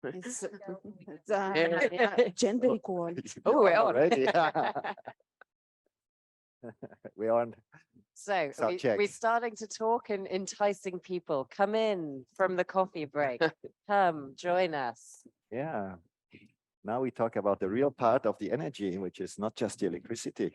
It's gender equality. Oh, we're on. Already. We're on. So Subject. we're starting to talk and enticing people. Come in from the coffee break. Come, join us. Yeah. Now we talk about the real part of the energy, which is not just the electricity.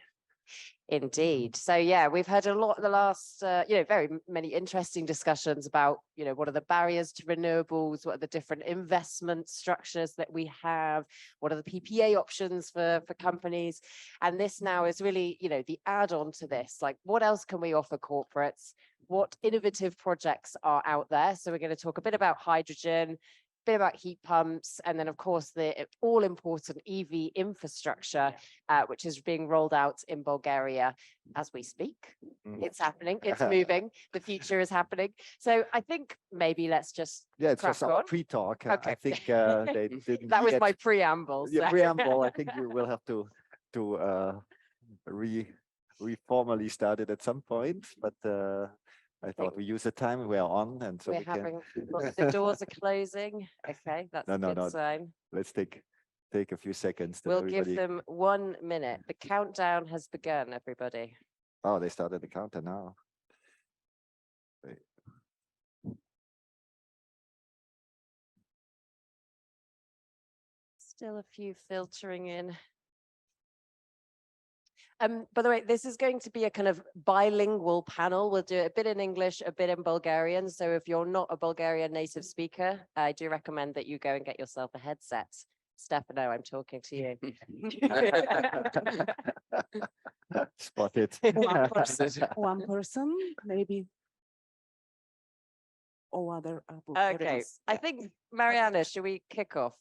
Indeed. So yeah, we've had a lot the last, very many interesting discussions about, what are the barriers to renewables? What are the different investment structures that we have? What are the PPA options for companies? And this now is really, the add-on to this, like what else can we offer corporates? What innovative projects are out there? So we're going to talk a bit about hydrogen, bit about heat pumps, and then of course the all important EV infrastructure, which is being rolled out in Bulgaria as we speak. It's happening, it's moving, the future is happening. So I think maybe let's just it's crack just on. our pre-talk. Okay. I think they didn't That was get my preamble. the So. preamble. I think we will have to reformally start it at some point, but I thought we use the time we're on, and so we're we can. having the doors are closing. Okay, that's a good sign. Let's take a few seconds. We'll give them 1 minute. The countdown has begun, everybody. Oh, they started the countdown now. Wait. Still a few filtering in. By the way, this is going to be a kind of bilingual panel. We'll do it a bit in English, a bit in Bulgarian. So if you're not a Bulgarian native speaker, I do recommend that you go and get yourself a headset. Stefano, I'm talking to you. Spotted. One person, maybe. Or other. Okay, I think, Mariana, should we kick off?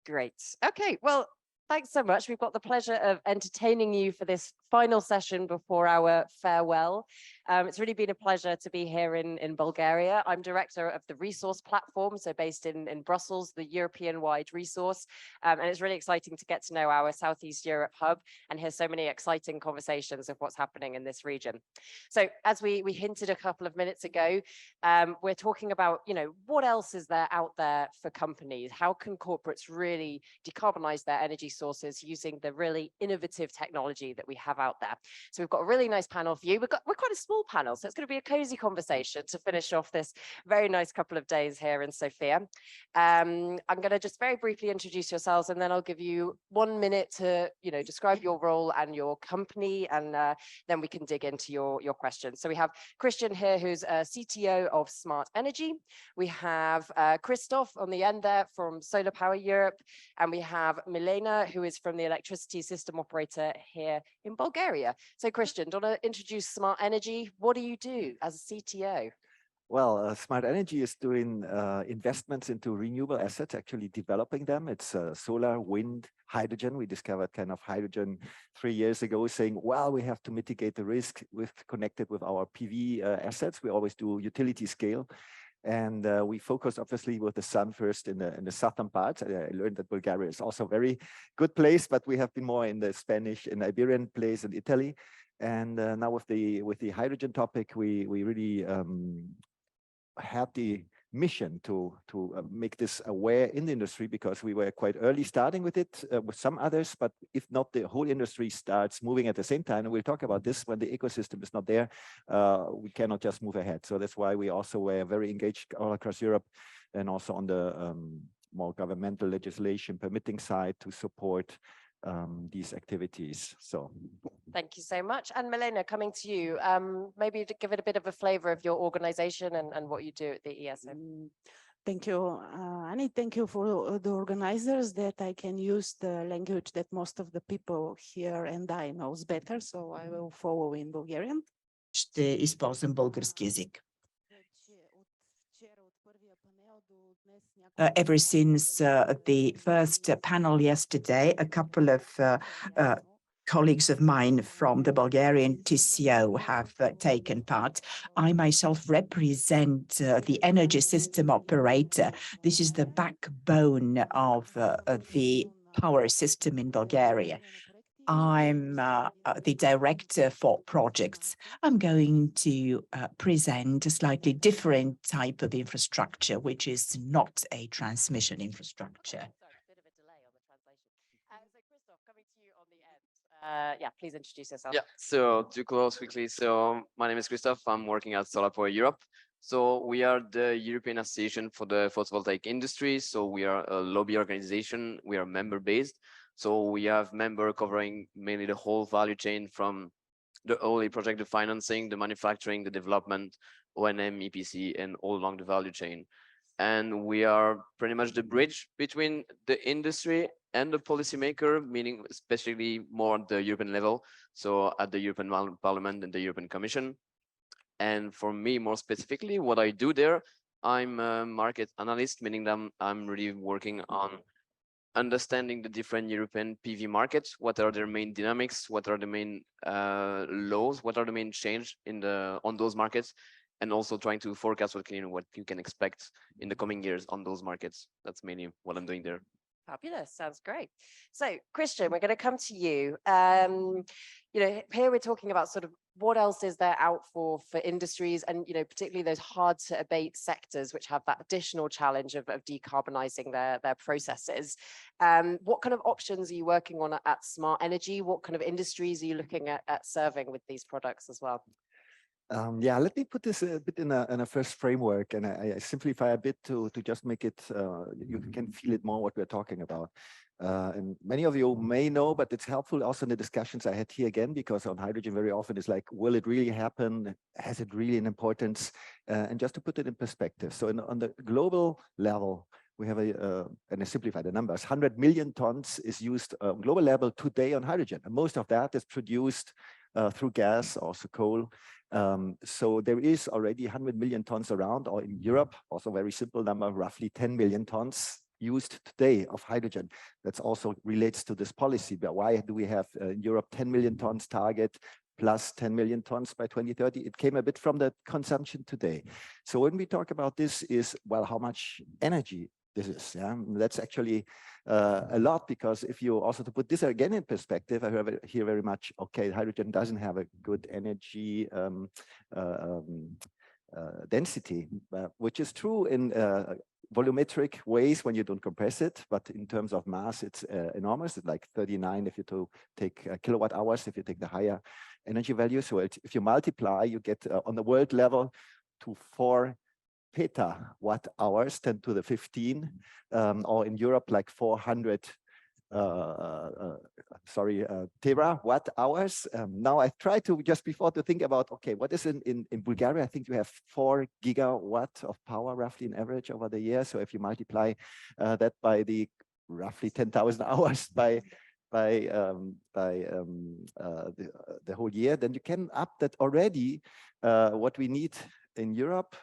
Great. Okay, well, thanks so much. We've got the pleasure of entertaining you for this final session before our farewell. It's really been a pleasure to be here in Bulgaria. I'm director of the resource platform, so based in Brussels, the European-wide resource. And it's really exciting to get to know our Southeast Europe hub and hear so many exciting conversations of what's happening in this region. So as we hinted a couple of minutes ago, we're talking about, what else is there out there for companies? How can corporates really decarbonize their energy sources using the really innovative technology that we have out there? So we've got a really nice panel for you. We're quite a small panel, so it's going to be a cozy conversation to finish off this very nice couple of days here in Sofia. I'm going to just very briefly introduce yourselves, and then I'll give you 1 minute to describe your role and your company, and then we can dig into your questions. So we have Christian here, who's a CTO of Smartenergy. We have Christoph on the end there from Solar Power Europe, and we have Milena, who is from the electricity system operator here in Bulgaria. So Christian, do you want to introduce Smartenergy? What do you do as a CTO? Well, Smartenergy is doing investments into renewable assets, actually developing them. It's solar, wind, hydrogen. We discovered kind of hydrogen 3 years ago, saying, well, we have to mitigate the risk connected with our PV assets. We always do utility scale. And we focus obviously with the sun first in the southern part. I learned that Bulgaria is also a very good place, but we have been more in the Spanish and Iberian place in Italy. And now with the hydrogen topic, we really had the mission to make this aware in the industry, because we were quite early starting with it with some others, but if not, the whole industry starts moving at the same time. And we'll talk about this when the ecosystem is not there. We cannot just move ahead. So that's why we also were very engaged all across Europe, and also on the more governmental legislation permitting side to support these activities. So thank you so much. And Milena, coming to you, maybe to give it a bit of a flavor of your organization and what you do at the ESO. Thank you, Annie. Thank you for the organizers that I can use the language that most of the people here and I knows better, so I will follow in Bulgarian. Ще използвам български език. Ever since the first panel yesterday, a couple of colleagues of mine from the Bulgarian TCO have taken part. I myself represent the energy system operator. This is the backbone of the power system in Bulgaria. I'm the director for projects. I'm going to present a slightly different type of infrastructure, which is not a transmission infrastructure. Sorry, bit of a delay on the translation. So Christoph, coming to you on the end. Yeah, please introduce yourself. Yeah, so to close quickly, so my name is Christoph. I'm working at Solar Power Europe. So we are the European Association for the Photovoltaic Industry. So we are a lobby organization. We are member based. So we have member covering mainly the whole value chain from the early project, the financing, the manufacturing, the development, O&M, EPC, and all along the value chain. And we are pretty much the bridge between the industry and the policymaker, meaning especially more at the European level, so at the European Parliament and the European Commission. And for me, more specifically, what I do there, I'm a market analyst, meaning that I'm really working on understanding the different European PV markets. What are their main dynamics? What are the main laws? What are the main change on those markets? And also trying to forecast what you can expect in the coming years on those markets. That's mainly what I'm doing there. Fabulous, sounds great. So Christian, we're going to come to you. Here we're talking about sort of what else is there out for industries and, particularly those hard to abate sectors, which have that additional challenge of decarbonizing their processes. What kind of options are you working on at Smartenergy? What kind of industries are you looking at serving with these products as well? Yeah, let me put this a bit in a first framework, and I simplify a bit to just make it, you can feel it more what we're talking about. And many of you may know, but it's helpful also in the discussions I had here again, because on hydrogen very often it's like, will it really happen? Has it really an importance? And just to put it in perspective. So on the global level, we have and I simplify the numbers, 100 million tons is used on global level today on hydrogen. And most of that is produced through gas, also coal. So there is already 100 million tons around, or in Europe, also very simple number, roughly 10 million tons used today of hydrogen. That's also relates to this policy. But why do we have in Europe 10 million tons target plus 10 million tons by 2030? It came a bit from the consumption today. So when we talk about this is, well, how much energy this is, yeah, that's actually a lot, because if you also to put this again in perspective, I hear very much, okay, hydrogen doesn't have a good energy density, which is true in volumetric ways when you don't compress it, but in terms of mass, it's enormous. It's like 39 if you take kilowatt hours, if you take the higher energy value. So if you multiply, you get on the world level to 4 petawatt hours, 10 to the 15, or in Europe, like 400 terawatt hours. Now I try to just before to think about, okay, what is in Bulgaria? I think you have 4 gigawatt of power roughly in average over the year. So if you multiply that by the roughly 10,000 hours by the whole year, then you can up that already what we need in Europe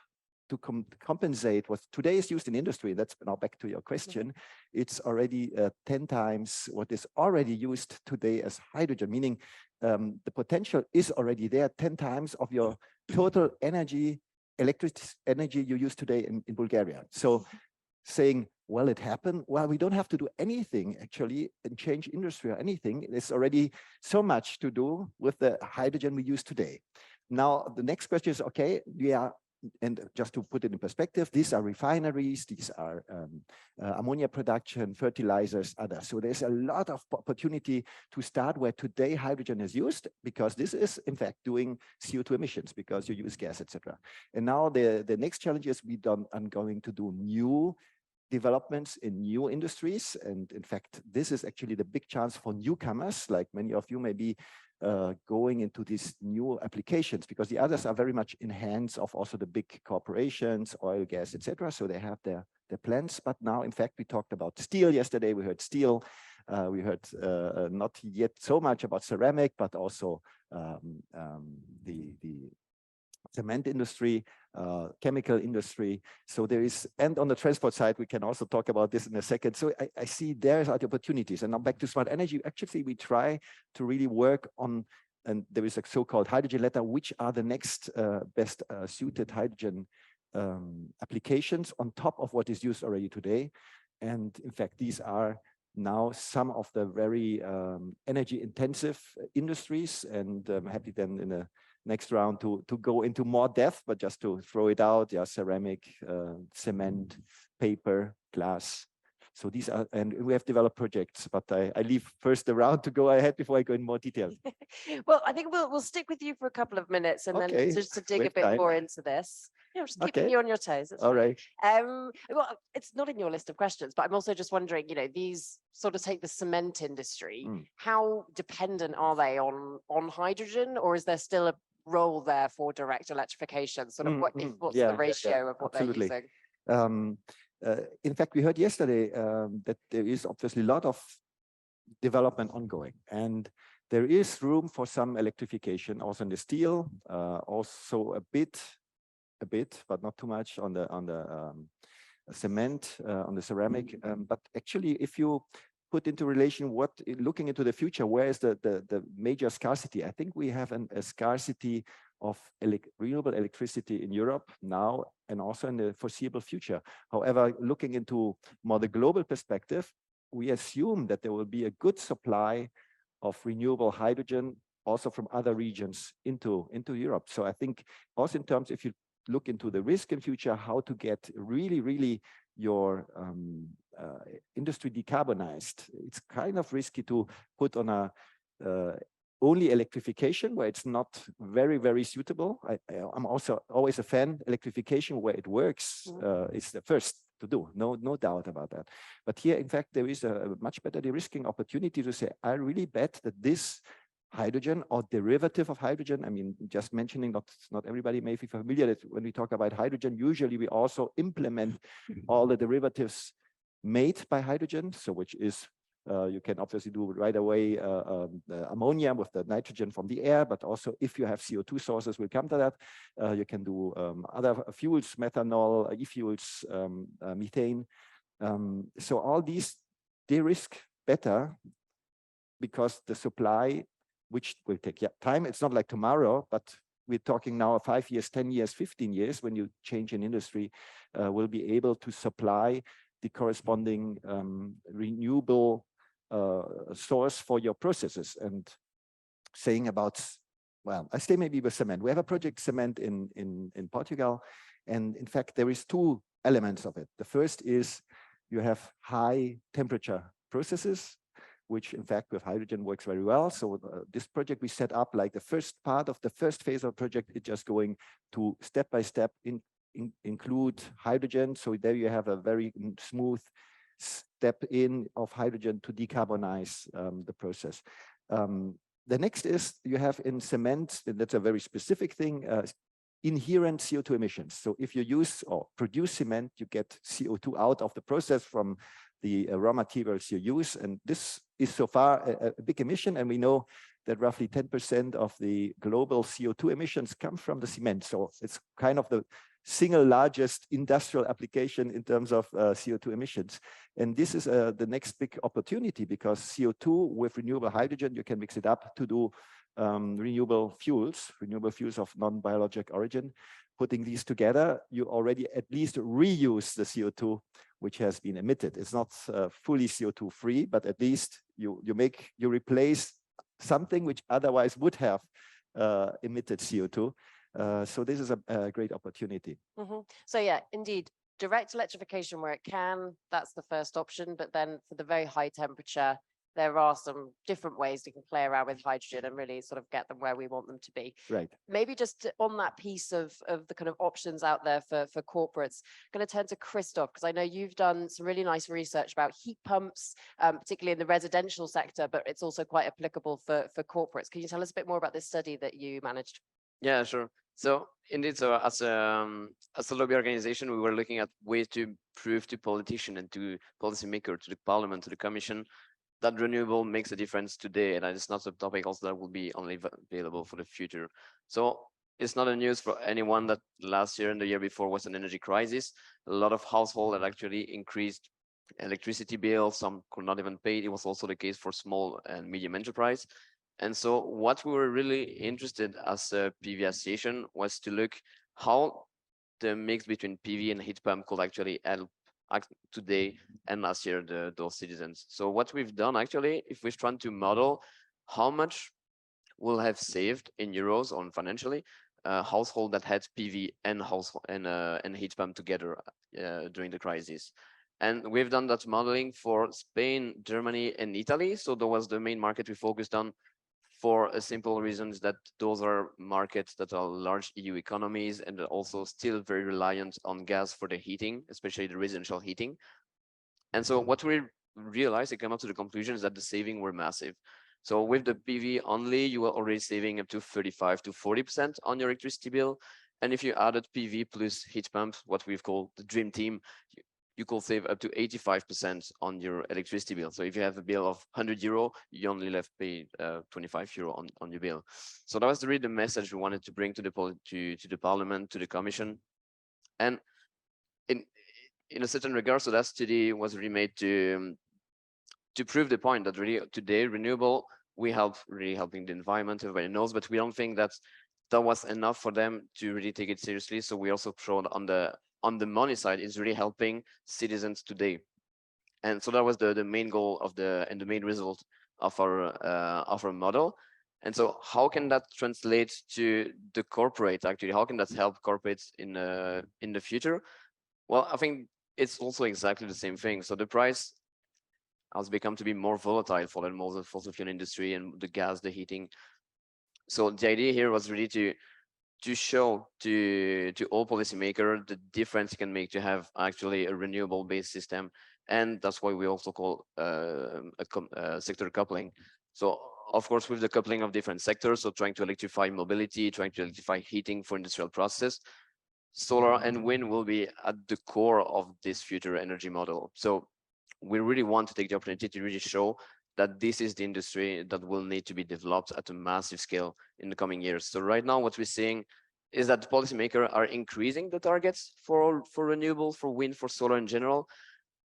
to compensate what today is used in industry. That's now back to your question. It's already 10 times what is already used today as hydrogen, meaning the potential is already there, 10 times of your total energy, electric energy you use today in Bulgaria. So saying, well, it happened. Well, we don't have to do anything actually and change industry or anything. There's already so much to do with the hydrogen we use today. Now, the next question is, okay, and just to put it in perspective, these are refineries, these are ammonia production, fertilizers, others. So there's a lot of opportunity to start where today hydrogen is used, because this is in fact doing CO2 emissions because you use gas, etc. And now the next challenge is I'm going to do new developments in new industries. And in fact, this is actually the big chance for newcomers, like many of you may be going into these new applications, because the others are very much in hands of also the big corporations, oil, gas, etc. So they have their plans. But now, in fact, we talked about steel yesterday. We heard steel. We heard not yet so much about ceramic, but also the cement industry, chemical industry. So there is, and on the transport side, we can also talk about this in a second. So I see there are opportunities. And now back to Smartenergy. Actually, we try to really work on, and there is a so-called hydrogen letter, which are the next best suited hydrogen applications on top of what is used already today. And in fact, these are now some of the very energy intensive industries, and I'm happy then in the next round to go into more depth, but just to throw it out, yeah, ceramic, cement, paper, glass. So these are, and we have developed projects, but I leave first the round to go ahead before I go in more detail. Well, I think we'll stick with you for a couple of minutes and then just to dig a bit more into this. You know, just keeping you on your toes. All right. Well, it's not in your list of questions, but I'm also just wondering, you know, these sort of take the cement industry. How dependent are they on hydrogen, or is there still a role there for direct electrification? Sort of what's the ratio of what they're using? In fact, we heard yesterday that there is obviously a lot of development ongoing, and there is room for some electrification also in the steel, also a bit, but not too much on the cement, on the ceramic. But actually, if you put into relation looking into the future, where is the major scarcity? I think we have a scarcity of renewable electricity in Europe now and also in the foreseeable future. However, looking into more the global perspective, we assume that there will be a good supply of renewable hydrogen also from other regions into Europe. So I think also in terms, if you look into the risk in future, how to get really your industry decarbonized, it's kind of risky to put on a only electrification where it's not very suitable. I'm also always a fan electrification where it works is the first to do, no doubt about that. But here, in fact, there is a much better de-risking opportunity to say, I really bet that this hydrogen or derivative of hydrogen, I mean, just mentioning, not everybody may be familiar that when we talk about hydrogen, usually we also implement all the derivatives made by hydrogen, so which is you can obviously do right away ammonia with the nitrogen from the air, but also if you have CO2 sources, we'll come to that. You can do other fuels, methanol, e-fuels, methane. So all these de-risk better because the supply, which will take time, it's not like tomorrow, but we're talking now 5 years, 10 years, 15 years, when you change an industry, will be able to supply the corresponding renewable source for your processes. And saying about, well, I stay maybe with cement. We have a project cement in Portugal, and in fact there is two elements of it. The first is you have high temperature processes, which in fact with hydrogen works very well. So this project we set up, like the first part of the first phase of the project, it's just going to step by step include hydrogen. So there you have a very smooth step in of hydrogen to decarbonize the process. The next is you have in cement, and that's a very specific thing, inherent CO2 emissions. So if you use or produce cement, you get CO2 out of the process from the raw materials you use. And this is so far a big emission. And we know that roughly 10% of the global CO2 emissions come from the cement. So it's kind of the single largest industrial application in terms of CO2 emissions. And this is the next big opportunity, because CO2 with renewable hydrogen, you can mix it up to do renewable fuels of non-biologic origin. Putting these together, you already at least reuse the CO2 which has been emitted. It's not fully CO2 free, but at least you replace something which otherwise would have emitted CO2. So this is a great opportunity. So yeah, indeed, direct electrification where it can, that's the first option. But then for the very high temperature, there are some different ways we can play around with hydrogen and really sort of get them where we want them to be. Right. Maybe just on that piece of the kind of options out there for corporates, I'm going to turn to Christoph, because I know you've done some really nice research about heat pumps, particularly in the residential sector, but it's also quite applicable for corporates. Can you tell us a bit more about this study that you managed? Yeah, sure. So indeed, so as a lobby organization, we were looking at ways to prove to politicians and to policymakers, to the parliament, to the commission, that renewable makes a difference today, and it's not a topic also that will be only available for the future. So it's not a news for anyone that last year and the year before was an energy crisis. A lot of households had actually increased electricity bills. Some could not even pay. It was also the case for small and medium enterprise. And so what we were really interested as a PV association was to look how the mix between PV and heat pump could actually help today and last year, those citizens. So what we've done actually, if we're trying to model how much we'll have saved in euros on financially, household that had PV and household and heat pump together during the crisis. And we've done that modeling for Spain, Germany, and Italy. So that was the main market we focused on, for a simple reason is that those are markets that are large EU economies and also still very reliant on gas for the heating, especially the residential heating. And so what we realized, it came up to the conclusion is that the savings were massive. So with the PV only, you are already saving up to 35 to 40% on your electricity bill. And if you added PV plus heat pump, what we've called the dream team, you could save up to 85% on your electricity bill. So if you have a bill of 100 euro, you only left pay 25 euro on your bill. So that was really the message we wanted to bring to the parliament, to the commission. And in a certain regard, so that study was really made to prove the point that really today renewable, we really helping the environment, everybody knows, but we don't think that was enough for them to really take it seriously. So we also showed on the money side is really helping citizens today. And so that was the main goal of the main result of our model. And so how can that translate to the corporate actually? How can that help corporates in the future? Well, I think it's also exactly the same thing. So the price has become to be more volatile for the fossil fuel industry and the gas, the heating. So the idea here was really to show to all policymakers the difference it can make to have actually a renewable based system. And that's why we also call sector coupling. So of course, with the coupling of different sectors, so trying to electrify mobility, trying to electrify heating for industrial process, solar and wind will be at the core of this future energy model. So we really want to take the opportunity to really show that this is the industry that will need to be developed at a massive scale in the coming years. So right now, what we're seeing is that the policymakers are increasing the targets for renewables, for wind, for solar in general,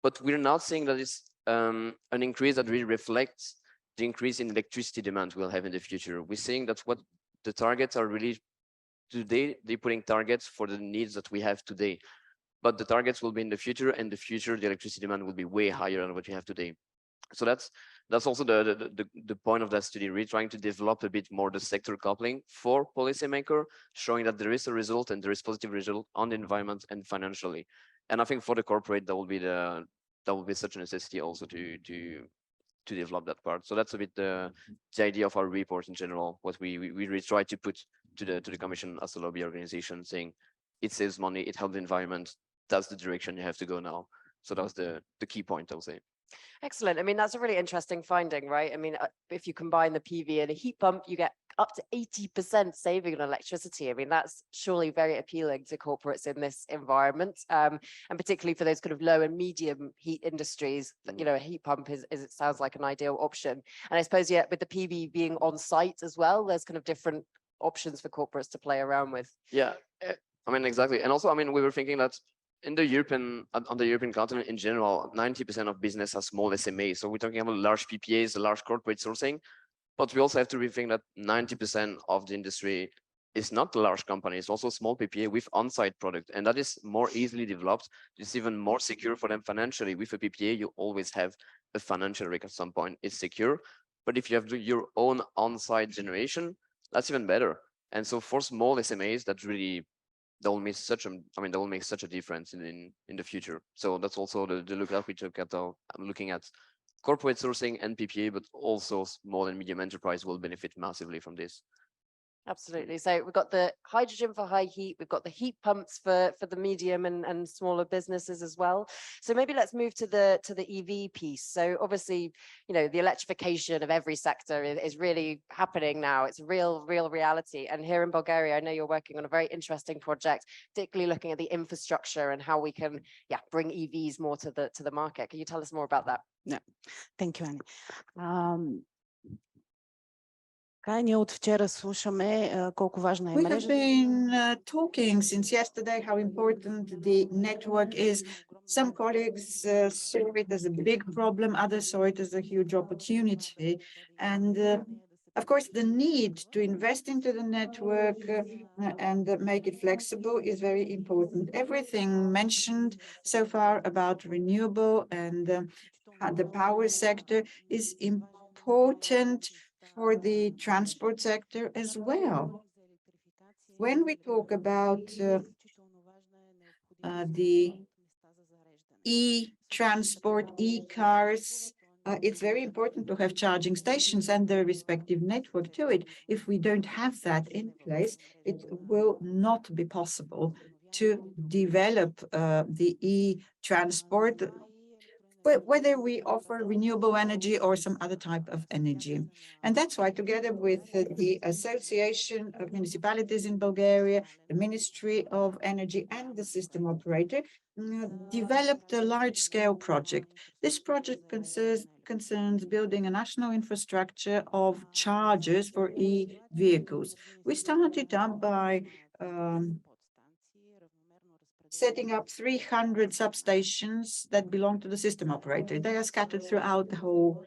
but we're not seeing that it's an increase that really reflects the increase in electricity demand we'll have in the future. We're seeing that what the targets are really today, they're putting targets for the needs that we have today, but the targets will be in the future, and the future, the electricity demand will be way higher than what we have today. So that's also the point of that study, really trying to develop a bit more the sector coupling for policymaker, showing that there is a result and there is positive result on the environment and financially. And I think for the corporate, that will be such a necessity also to develop that part. So that's a bit the idea of our report in general. What we really try to put to the commission as a lobby organization, saying it saves money, it helps the environment. That's the direction you have to go now. So that was the key point, I would say. Excellent. I mean, that's a really interesting finding, right? I mean, if you combine the PV and a heat pump, you get up to 80% saving on electricity. I mean, that's surely very appealing to corporates in this environment, and particularly for those kind of low and medium heat industries. You know, a heat pump is it sounds like an ideal option. And I suppose, yeah, with the PV being on site as well, there's kind of different options for corporates to play around with. Yeah, I mean, exactly. And also, I mean, we were thinking that on the European continent in general, 90% of business are small SMEs. So we're talking about large PPAs, large corporate sourcing, but we also have to rethink that 90% of the industry is not the large company. It's also small PPA with on-site product, and that is more easily developed. It's even more secure for them financially. With a PPA, you always have a financial risk at some point. It's secure, but if you have your own on-site generation, that's even better. And so for small SMEs, that will make such a difference in the future. So that's also the look that we took at. I'm looking at corporate sourcing and PPA, but also small and medium enterprise will benefit massively from this. Absolutely. So we've got the hydrogen for high heat, we've got the heat pumps for the medium and smaller businesses as well. So maybe let's move to the EV piece. So obviously, you know, the electrification of every sector is really happening now. It's a real reality. And here in Bulgaria, I know you're working on a very interesting project, particularly looking at the infrastructure and how we can bring EVs more to the market. Can you tell us more about that? Yeah, thank you, Annie. Ние от вчера слушаме колко важна е We мрежата. have been talking since yesterday how important the network is. Some colleagues saw it as a big problem, others saw it as a huge opportunity. And Of course, the need to invest into the network and make it flexible is very important. Everything mentioned so far about renewable and the power sector is important for the transport sector as well. When we talk about the e-transport, e-cars, it's very important to have charging stations and their respective network to it. If we don't have that in place, it will not be possible to develop the e-transport, whether we offer renewable energy or some other type of energy. And that's why, together with the Association of Municipalities in Bulgaria, the Ministry of Energy and the system operator, developed a large-scale project. This project concerns building a national infrastructure of chargers for e-vehicles. We started up by setting up 300 substations that belong to the system operator. They are scattered throughout the whole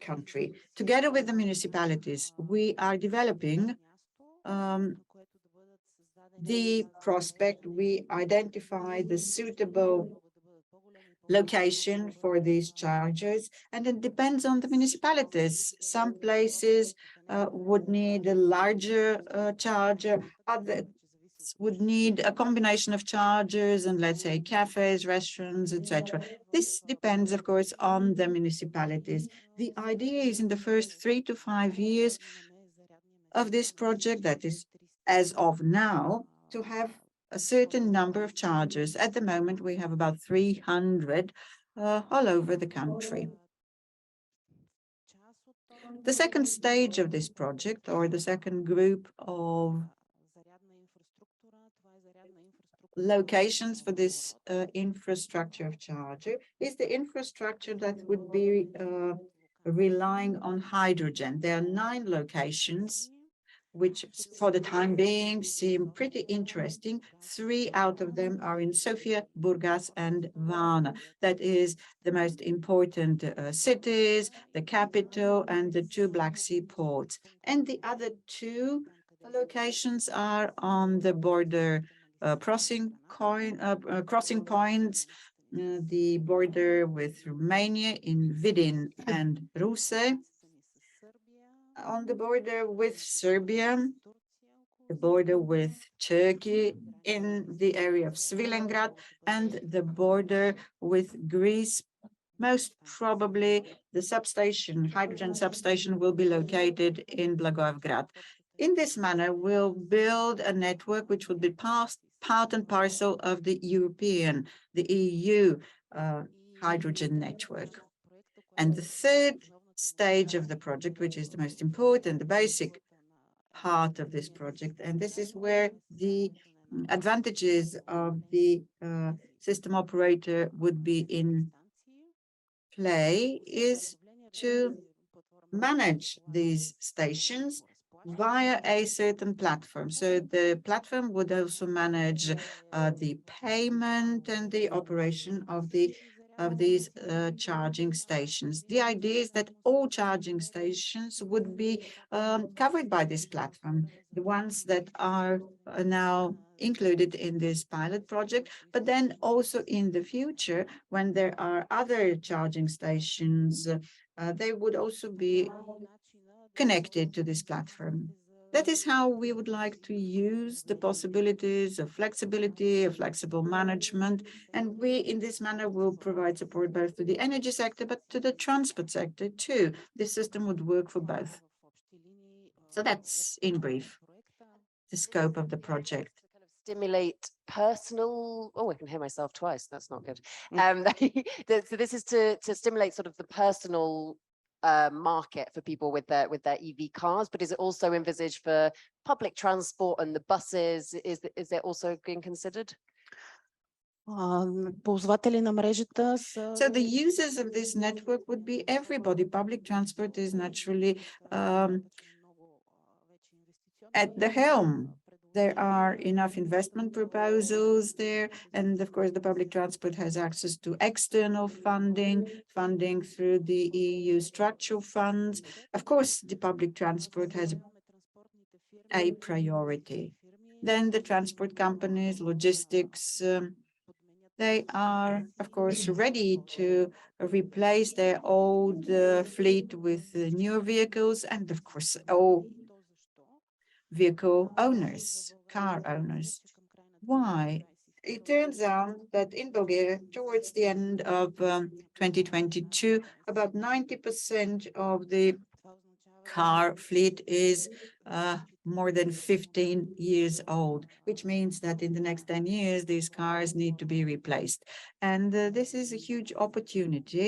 country. Together with the municipalities, we are developing the prospect. We identify the suitable location for these chargers, and it depends on the municipalities. Some places would need a larger charger, others would need a combination of chargers and, let's say, cafes, restaurants, etc. This depends, of course, on the municipalities. The idea is in the first 3 to 5 years of this project, that is, as of now, to have a certain number of chargers. At the moment, we have about 300 all over the country. The second stage of this project, or the second group of locations for this infrastructure of charger, is the infrastructure that would be relying on hydrogen. There are 9 locations which for the time being seem pretty interesting. 3 out of them are in Sofia, Burgas, and Varna. That is the most important cities, the capital, and the 2 Black Sea ports. And the other 2 locations are on the border crossing points, the border with Romania in Vidin and Ruse, on the border with Serbia, the border with Turkey in the area of Svilengrad, and the border with Greece. Most probably the substation, hydrogen substation, will be located in Blagoevgrad. In this manner, we'll build a network which would be part and parcel of the EU hydrogen network. And the third stage of the project, which is the most important, the basic part of this project, and this is where the advantages of the system operator would be in play, is to manage these stations via a certain platform. So the platform would also manage the payment and the operation of these charging stations. The idea is that all charging stations would be covered by this platform, the ones that are now included in this pilot project, but then also in the future, when there are other charging stations, they would also be connected to this platform. That is how we would like to use the possibilities of flexibility, of flexible management, and we, in this manner, will provide support both to the energy sector, but to the transport sector too. This system would work for both. So that's, in brief, the scope of the project. To kind of stimulate personal, I can hear myself twice, that's not good. So this is to stimulate sort of the personal market for people with their EV cars, but is it also envisaged for public transport and the buses? Is it also being considered? So the users of this network would be everybody. Public transport is naturally at the helm. There are enough investment proposals there. And of course, the public transport has access to external funding through the EU structural funds. Of course, the public transport has a priority. Then the transport companies, logistics, they are, of course, ready to replace their old fleet with newer vehicles. And of course, all vehicle owners, car owners. Why? It turns out that in Bulgaria, towards the end of 2022, about 90% of the car fleet is more than 15 years old, which means that in the next 10 years, these cars need to be replaced. And this is a huge opportunity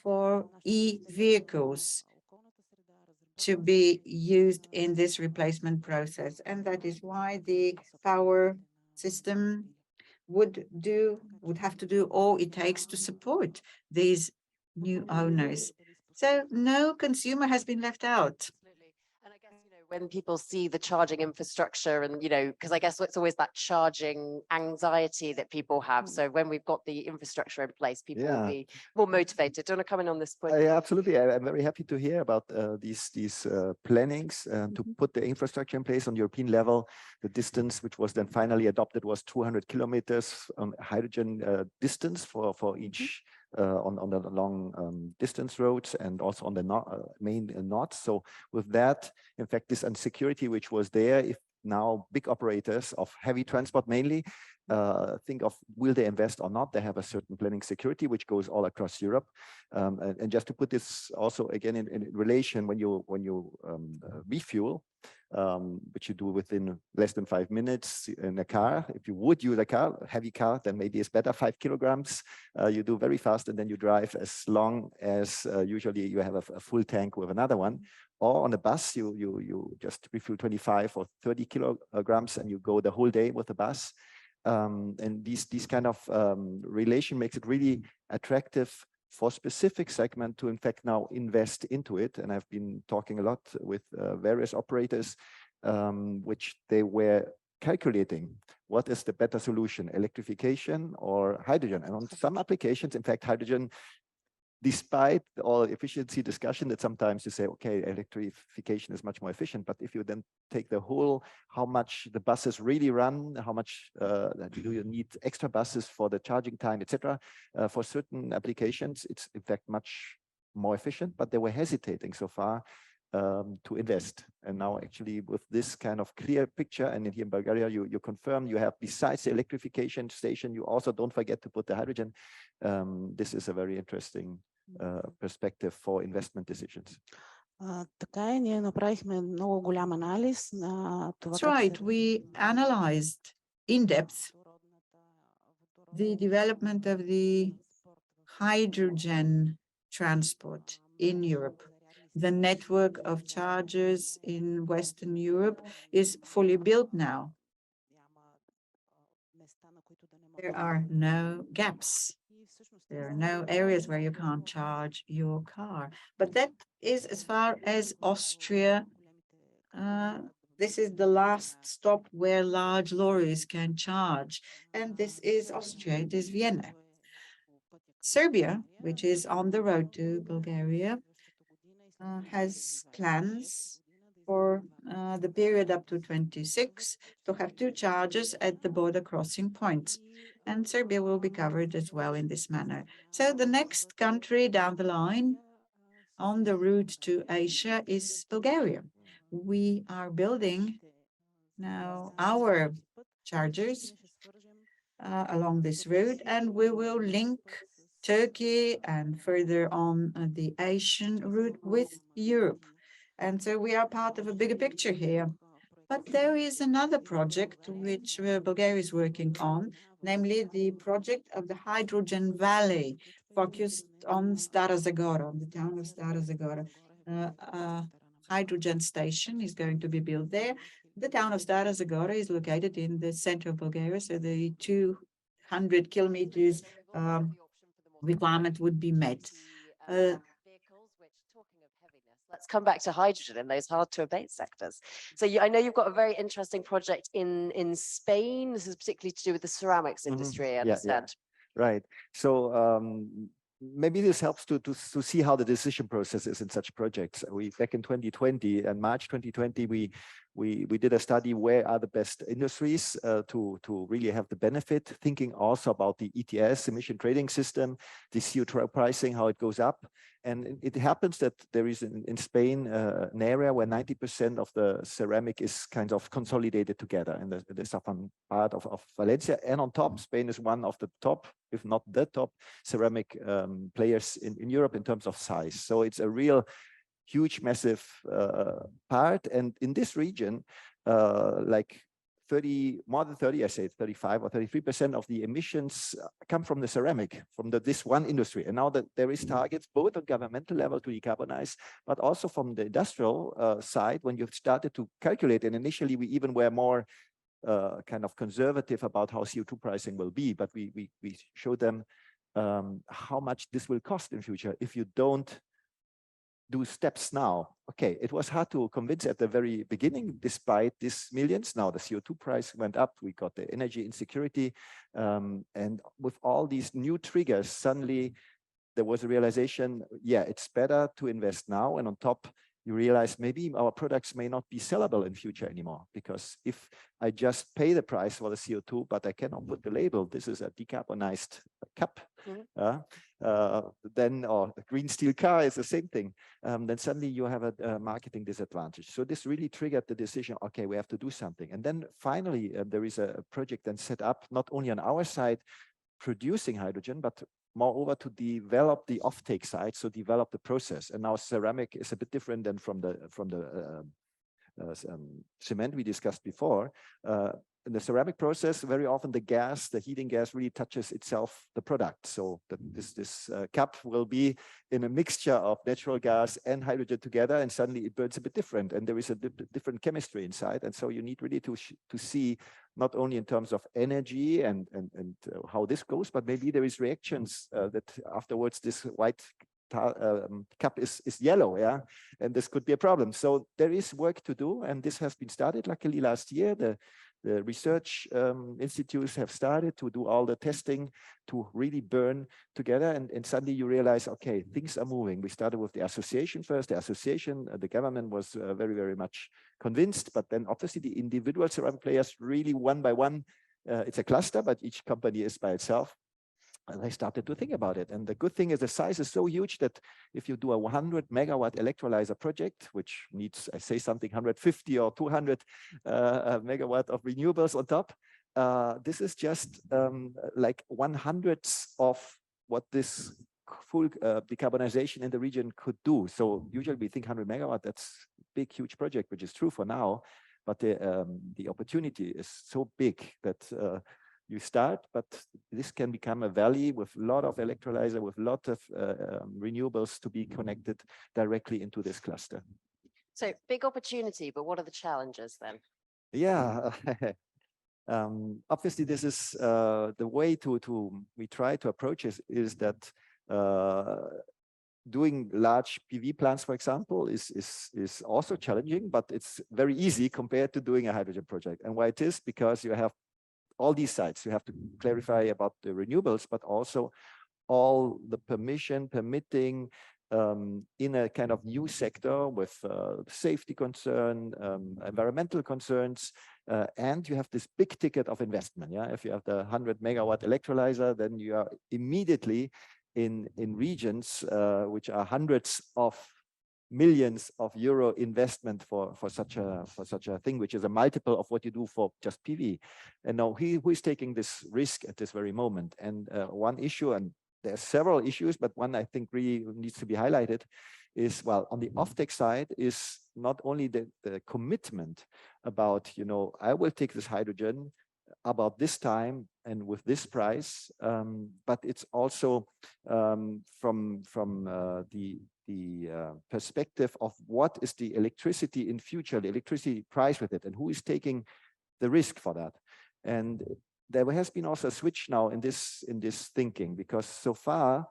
for e-vehicles to be used in this replacement process. And that is why the power system would have to do all it takes to support these new owners. So no consumer has been left out. Absolutely. And I guess, when people see the charging infrastructure and, because I guess it's always that charging anxiety that people have. So when we've got the infrastructure in place, people will be more motivated. Do you want to come in on this point? Absolutely. I'm very happy to hear about these plannings to put the infrastructure in place on European level. The distance, which was then finally adopted, was 200 kilometers on hydrogen distance for each on the long distance roads and also on the main knots. So with that, in fact, this insecurity which was there, if now big operators of heavy transport mainly think of will they invest or not, they have a certain planning security which goes all across Europe. And just to put this also again in relation, when you refuel, which you do within less than 5 minutes in a car. If you would use a heavy car, then maybe it's better 5 kilograms. You do very fast and then you drive as long as usually you have a full tank with another one. Or on a bus, you just refuel 25 or 30 kilograms and you go the whole day with the bus. And these kind of relation makes it really attractive for specific segment to in fact now invest into it. And I've been talking a lot with various operators, which they were calculating what is the better solution, electrification or hydrogen. And on some applications, in fact, hydrogen, despite all efficiency discussion that sometimes you say, okay, electrification is much more efficient, but if you then take the whole, how much the buses really run, how much do you need extra buses for the charging time, etc. For certain applications, it's in fact much more efficient, but they were hesitating so far to invest. And now actually with this kind of clear picture, and here in Bulgaria, you confirm you have, besides the electrification station, you also don't forget to put the hydrogen. This is a very interesting perspective for investment decisions. Така е, ние направихме много голям анализ на това. That's right. We analyzed in depth the development of the hydrogen transport in Europe. The network of chargers in Western Europe is fully built now. There are no gaps. There are no areas where you can't charge your car. But that is as far as Austria. This is the last stop where large lorries can charge. And this is Austria, it is Vienna. Serbia, which is on the road to Bulgaria, has plans for the period up to 26 to have 2 chargers at the border crossing points. And Serbia will be covered as well in this manner. So the next country down the line on the route to Asia is Bulgaria. We are building now our chargers along this route, and we will link Turkey and further on the Asian route with Europe. And so we are part of a bigger picture here. But there is another project which Bulgaria is working on, namely the project of the Hydrogen Valley, focused on Stara Zagora, on the town of Stara Zagora. A hydrogen station is going to be built there. The town of Stara Zagora is located in the center of Bulgaria, so the 200 kilometers requirement would be met. let's come back to hydrogen in those hard to abate sectors. So I know you've got a very interesting project in Spain. This is particularly to do with the ceramics industry, I understand. Right. So maybe this helps to see how the decision process is in such projects. We back in 2020 and March 2020, we did a study where are the best industries to really have the benefit, thinking also about the ETS, emission trading system, the CO2 pricing, how it goes up. And it happens that there is in Spain an area where 90% of the ceramic is kind of consolidated together in the southern part of Valencia. And on top, Spain is one of the top, if not the top, ceramic players in Europe in terms of size. So it's a real huge, massive part. And in this region, like more than 30, I say 35 or 33% of the emissions come from the ceramic, from this one industry. And now that there is targets both on governmental level to decarbonize, but also from the industrial side, when you've started to calculate, and initially we even were more kind of conservative about how CO2 pricing will be, but we showed them how much this will cost in future if you don't do steps now. Okay, it was hard to convince at the very beginning, despite these millions. Now the CO2 price went up, we got the energy insecurity, and with all these new triggers, suddenly there was a realization, yeah, it's better to invest now, and on top, you realize maybe our products may not be sellable in future anymore, because if I just pay the price for the CO2, but I cannot put the label, this is a decarbonized cup, then, or a green steel car is the same thing, then suddenly you have a marketing disadvantage. So this really triggered the decision, okay, we have to do something. And then finally, there is a project then set up, not only on our side, producing hydrogen, but moreover to develop the offtake side, so develop the process. And now ceramic is a bit different than from the cement we discussed before. In the ceramic process, very often the heating gas really touches itself the product. So this cup will be in a mixture of natural gas and hydrogen together, and suddenly it burns a bit different, and there is a different chemistry inside. And so you need really to see not only in terms of energy and how this goes, but maybe there is reactions that afterwards this white cup is yellow, yeah, and this could be a problem. So there is work to do, and this has been started luckily last year. The research institutes have started to do all the testing to really burn together, and suddenly you realize, okay, things are moving. We started with the association first. The association, the government was very, very much convinced, but then obviously the individual ceramic players really one by one, it's a cluster, but each company is by itself. And I started to think about it. And the good thing is the size is so huge that if you do a 100 megawatt electrolyzer project, which needs, I say something, 150 or 200 megawatt of renewables on top, this is just like 1/100th of what this full decarbonization in the region could do. So usually we think 100 megawatt, that's a big, huge project, which is true for now. But the opportunity is so big that you start, but this can become a valley with a lot of electrolyzer, with a lot of renewables to be connected directly into this cluster. So big opportunity, but what are the challenges then? Yeah, obviously this is the way we try to approach is that doing large PV plants, for example, is also challenging, but it's very easy compared to doing a hydrogen project. And why it is? Because you have all these sites. You have to clarify about the renewables, but also all the permitting in a kind of new sector with safety concern, environmental concerns, and you have this big ticket of investment. Yeah, if you have the 100 megawatt electrolyzer, then you are immediately in regions which are hundreds of millions of euro investment for such a thing, which is a multiple of what you do for just PV. And now who is taking this risk at this very moment? And one issue, and there are several issues, but one I think really needs to be highlighted is, well, on the offtake side is not only the commitment about, you know, I will take this hydrogen about this time and with this price, but it's also from the perspective of what is the electricity in future, the electricity price with it, and who is taking the risk for that. And there has been also a switch now in this thinking, because so far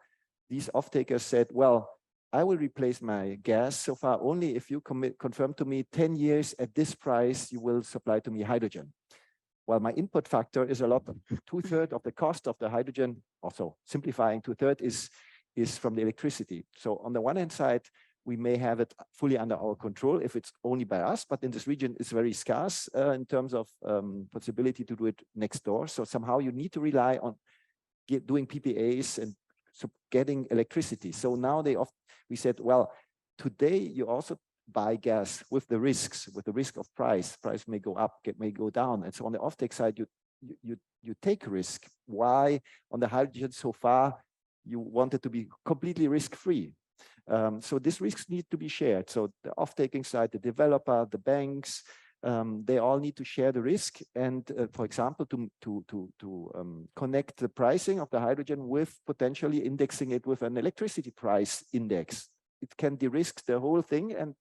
these off-takers said, well, I will replace my gas so far only if you confirm to me 10 years at this price, you will supply to me hydrogen. Well, my input factor is a lot, 2/3 of the cost of the hydrogen, also simplifying 2/3 is from the electricity. So on the one hand side, we may have it fully under our control if it's only by us, but in this region it's very scarce in terms of possibility to do it next door. So somehow you need to rely on doing PPAs and so getting electricity. So now we said, well, today you also buy gas with the risks, with the risk of price. Price may go up, it may go down. And so on the offtake side, you take risk. Why on the hydrogen so far you wanted to be completely risk-free? So these risks need to be shared. So the off-taking side, the developer, the banks, they all need to share the risk. And for example, to connect the pricing of the hydrogen with potentially indexing it with an electricity price index. It can de-risk the whole thing, and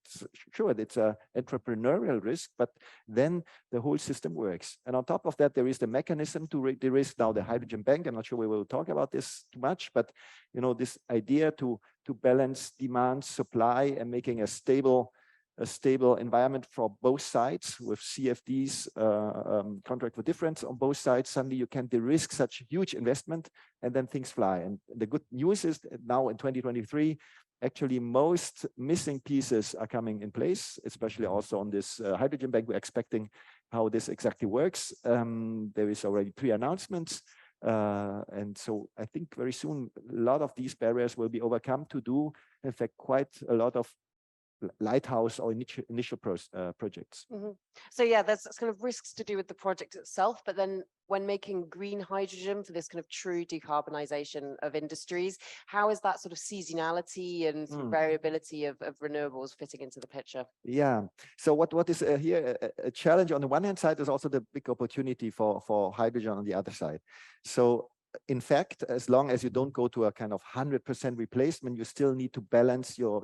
sure, it's an entrepreneurial risk, but then the whole system works. And on top of that, there is the mechanism to de-risk now the hydrogen bank. I'm not sure we will talk about this too much, but you know, this idea to balance demand, supply, and making a stable environment for both sides with CFDs, contract for difference on both sides. Suddenly you can de-risk such huge investment, and then things fly. And the good news is that now in 2023, actually most missing pieces are coming in place, especially also on this hydrogen bank. We're expecting how this exactly works. There is already pre-announcements. And so I think very soon, a lot of these barriers will be overcome to do, in fact, quite a lot of lighthouse or initial projects. Mm-hmm. So yeah, there's kind of risks to do with the project itself, but then when making green hydrogen for this kind of true decarbonization of industries, how is that sort of seasonality and sort of variability of renewables fitting into the picture? Yeah, so what is here a challenge on the one hand side is also the big opportunity for hydrogen on the other side. So in fact, as long as you don't go to a kind of 100% replacement, you still need to balance your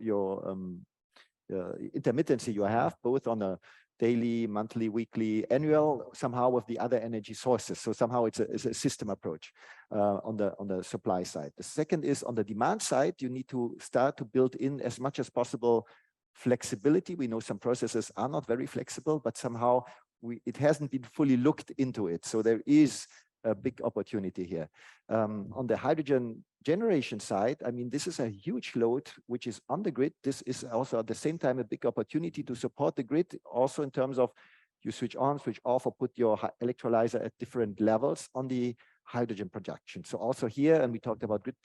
intermittency you have, both on a daily, monthly, weekly, annual, somehow with the other energy sources. So somehow it's a system approach on the supply side. The second is on the demand side, you need to start to build in as much as possible flexibility. We know some processes are not very flexible, but somehow it hasn't been fully looked into it. So there is a big opportunity here. On the hydrogen generation side, I mean, this is a huge load which is on the grid. This is also at the same time a big opportunity to support the grid, also in terms of you switch on, switch off, or put your electrolyzer at different levels on the hydrogen production. So also here, and we talked about grid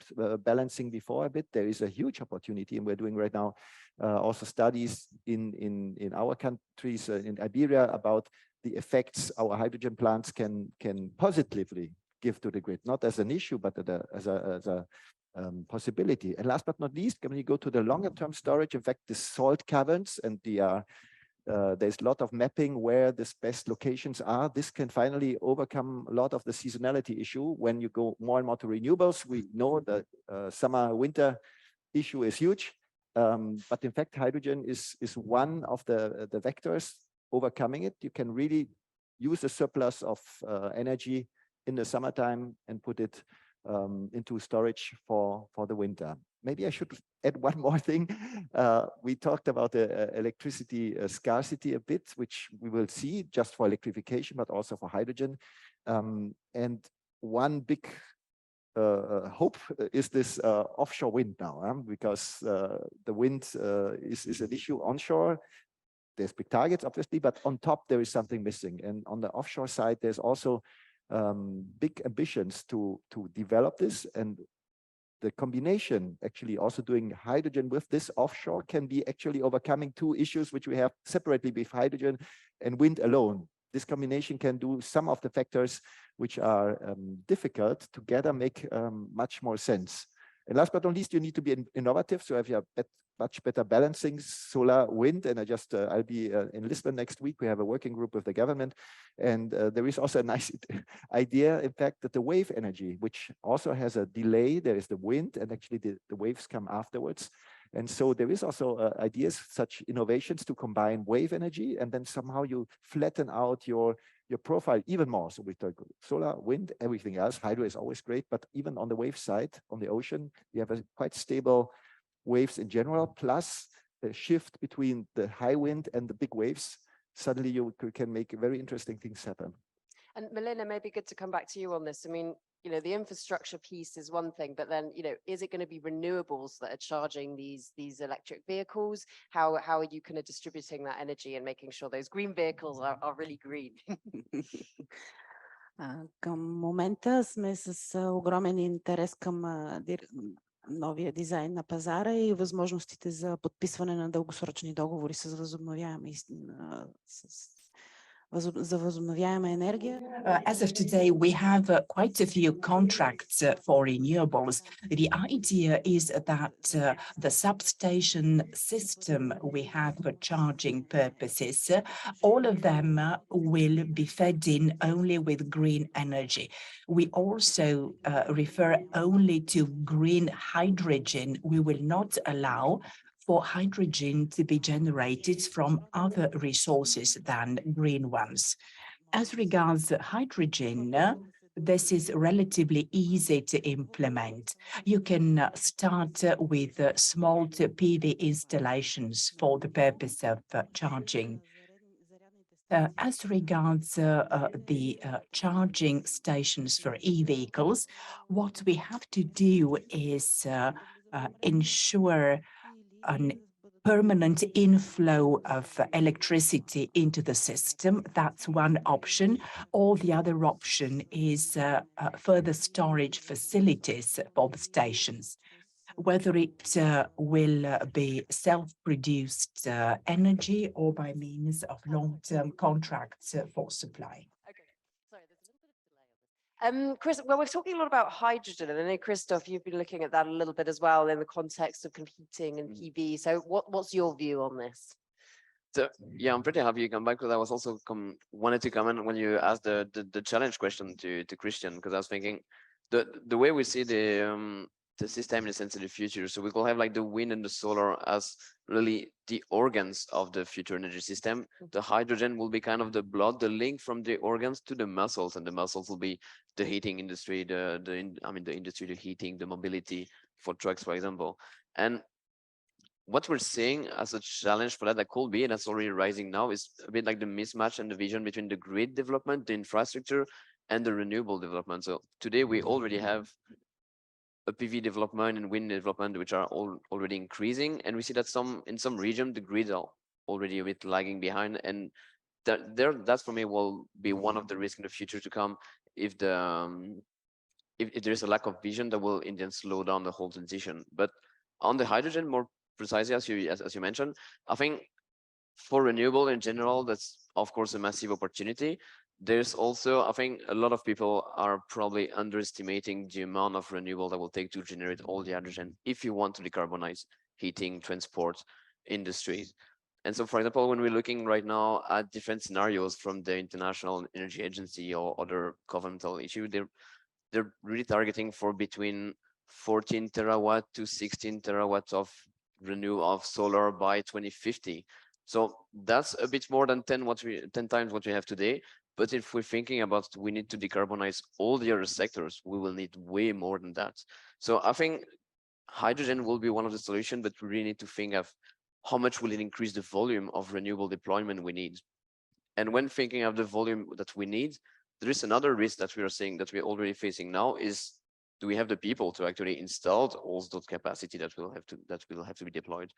balancing before a bit, there is a huge opportunity, and we're doing right now also studies in our countries, in Iberia, about the effects our hydrogen plants can positively give to the grid, not as an issue, but as a possibility. And last but not least, when you go to the longer term storage, in fact, the salt caverns, and there's a lot of mapping where the best locations are. This can finally overcome a lot of the seasonality issue. When you go more and more to renewables, we know that summer, winter issue is huge. But in fact, hydrogen is one of the vectors overcoming it. You can really use the surplus of energy in the summertime and put it into storage for the winter. Maybe I should add one more thing. We talked about the electricity scarcity a bit, which we will see just for electrification, but also for hydrogen. And one big hope is this offshore wind now, because the wind is an issue onshore. There's big targets, obviously, but on top there is something missing. And on the offshore side, there's also big ambitions to develop this, and the combination actually also doing hydrogen with this offshore can be actually overcoming two issues which we have separately with hydrogen and wind alone. This combination can do some of the factors which are difficult together make much more sense. And last but not least, you need to be innovative. So if you have much better balancing solar, wind, and I'll be in Lisbon next week. We have a working group with the government, and there is also a nice idea, in fact, that the wave energy, which also has a delay, there is the wind, and actually the waves come afterwards. And so there is also ideas, such innovations to combine wave energy, and then somehow you flatten out your profile even more. So we talk solar, wind, everything else. Hydro is always great, but even on the wave side, on the ocean, you have a quite stable waves in general, plus the shift between the high wind and the big waves, suddenly you can make very interesting things happen. And Melina, maybe good to come back to you on this. I mean, you know, the infrastructure piece is one thing, but then, you know, is it going to be renewables that are charging these electric vehicles? How are you kind of distributing that energy and making sure those green vehicles are really green? Към момента сме с огромен интерес към новия дизайн на пазара и възможностите за подписване на дългосрочни договори с възобновяеми за възобновяема енергия. As of today, we have quite a few contracts for renewables. The idea is that the substation system we have for charging purposes, all of them will be fed in only with green energy. We also refer only to green hydrogen. We will not allow for hydrogen to be generated from other resources than green ones. As regards hydrogen, this is relatively easy to implement. You can start with small PV installations for the purpose of charging. As regards the charging stations for e-vehicles, what we have to do is ensure a permanent inflow of electricity into the system. That's one option. Or the other option is further storage facilities for the stations. Whether it will be self-produced energy or by means of long-term contracts for supply. Chris, well, we're talking a lot about hydrogen, and I know, Christoph, you've been looking at that a little bit as well in the context of competing and PV. So what's your view on this? So yeah, I'm pretty happy you come back, because I was also wanted to comment when you asked the challenge question to Christian, because I was thinking the way we see the system in a sense in the future. So we will have like the wind and the solar as really the organs of the future energy system. The hydrogen will be kind of the blood, the link from the organs to the muscles, and the muscles will be the heating industry, the industry, the heating, the mobility for trucks, for example. And what we're seeing as a challenge for that could be, and that's already rising now, is a bit like the mismatch and the vision between the grid development, the infrastructure, and the renewable development. So today we already have a PV development and wind development, which are already increasing. And we see that in some region, the grids are already a bit lagging behind. And that for me will be one of the risks in the future to come, if there's a lack of vision that will in the end slow down the whole transition. But on the hydrogen, more precisely, as you mentioned, I think for renewable in general, that's of course a massive opportunity. There's also, I think a lot of people are probably underestimating the amount of renewable that will take to generate all the hydrogen if you want to decarbonize heating, transport, industries. And so, for example, when we're looking right now at different scenarios from the International Energy Agency or other governmental issue, they're really targeting for between 14 terawatt to 16 terawatts of solar by 2050. So that's a bit more than 10 times what we have today. But if we're thinking about we need to decarbonize all the other sectors, we will need way more than that. So I think hydrogen will be one of the solutions, but we really need to think of how much will it increase the volume of renewable deployment we need. And when thinking of the volume that we need, there is another risk that we are seeing, that we're already facing now, is do we have the people to actually install all that capacity that will have to be deployed?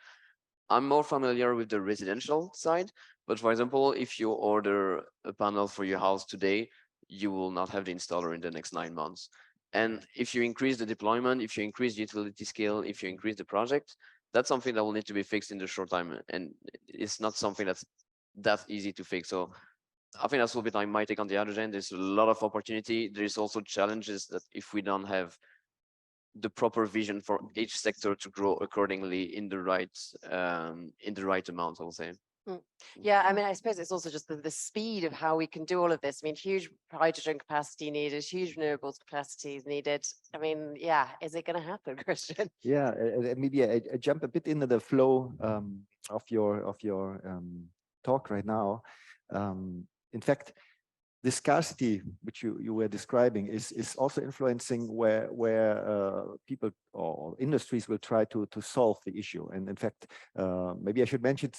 I'm more familiar with the residential side, but for example, if you order a panel for your house today, you will not have the installer in the next 9 months. And if you increase the deployment, if you increase the utility scale, if you increase the project, that's something that will need to be fixed in the short time. And it's not something that's that easy to fix. So I think that's a little bit my take on the hydrogen. There's a lot of opportunity. There's also challenges that if we don't have the proper vision for each sector to grow accordingly in the right amount, I will say. Yeah, I mean, I suppose it's also just the speed of how we can do all of this. I mean, huge hydrogen capacity needed, huge renewables capacity is needed. I mean, yeah, is it going to happen, Christian? Yeah, maybe I jump a bit into the flow of your talk right now. In fact, this scarcity, which you were describing, is also influencing where people or industries will try to solve the issue. And in fact, maybe I should mention,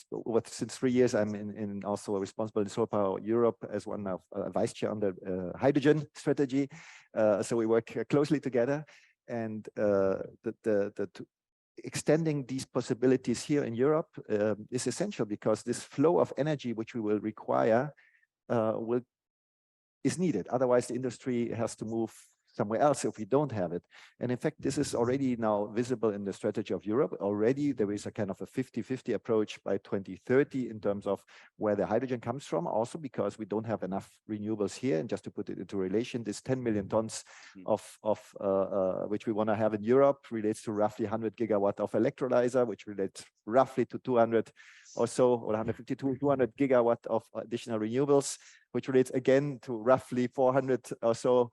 since 3 years, I'm also responsible in Solar Power Europe as one of vice chair on the hydrogen strategy. So we work closely together, and extending these possibilities here in Europe is essential, because this flow of energy which we will require is needed. Otherwise, the industry has to move somewhere else if we don't have it. And in fact, this is already now visible in the strategy of Europe. Already there is a kind of a 50-50 approach by 2030 in terms of where the hydrogen comes from, also because we don't have enough renewables here. And just to put it into relation, this 10 million tons of which we want to have in Europe relates to roughly 100 gigawatt of electrolyzer, which relates roughly to 200 or so, or 150 to 200 gigawatt of additional renewables, which relates again to roughly 400 or so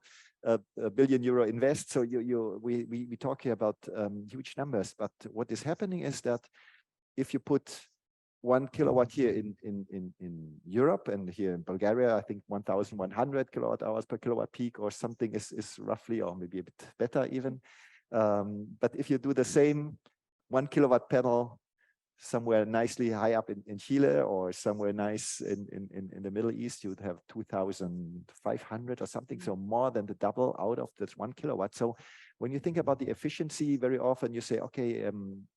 billion euro invest. So we talk here about huge numbers, but what is happening is that if you put 1 kilowatt here in Europe, and here in Bulgaria, I think 1,100 kilowatt hours per kilowatt peak or something is roughly, or maybe a bit better even. But if you do the same 1 kilowatt panel somewhere nicely high up in Chile, or somewhere nice in the Middle East, you would have 2,500 or something. So more than the double out of this 1 kilowatt. So when you think about the efficiency, very often you say, okay,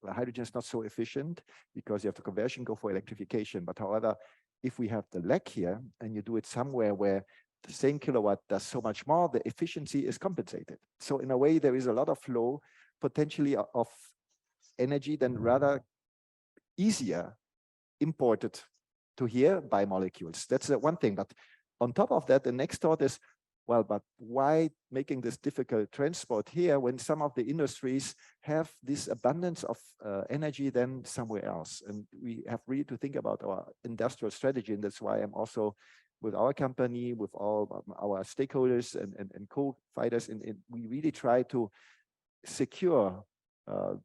hydrogen is not so efficient because you have the conversion, go for electrification. But however, if we have the lag here and you do it somewhere where the same kilowatt does so much more, the efficiency is compensated. So in a way, there is a lot of flow potentially of energy than rather easier imported to here by molecules. That's one thing. But on top of that, the next thought is, well, but why making this difficult transport here when some of the industries have this abundance of energy than somewhere else? And we have really to think about our industrial strategy. And that's why I'm also with our company, with all our stakeholders and co-fighters, and we really try to secure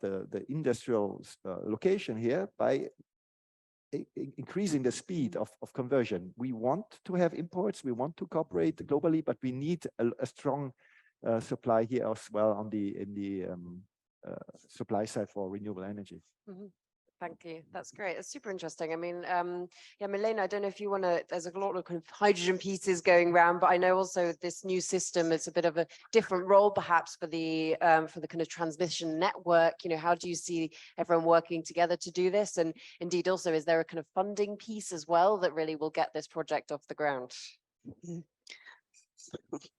the industrial location here by increasing the speed of conversion. We want to have imports, we want to cooperate globally, but we need a strong supply here as well on in the supply side for renewable energy. Mm-hmm. Thank you. That's great. It's super interesting. I mean, yeah, Milena, I don't know if you want to, there's a lot of kind of hydrogen pieces going around, but I know also this new system is a bit of a different role perhaps for the kind of transmission network. You know, how do you see everyone working together to do this? And indeed also, is there a kind of funding piece as well that really will get this project off the ground?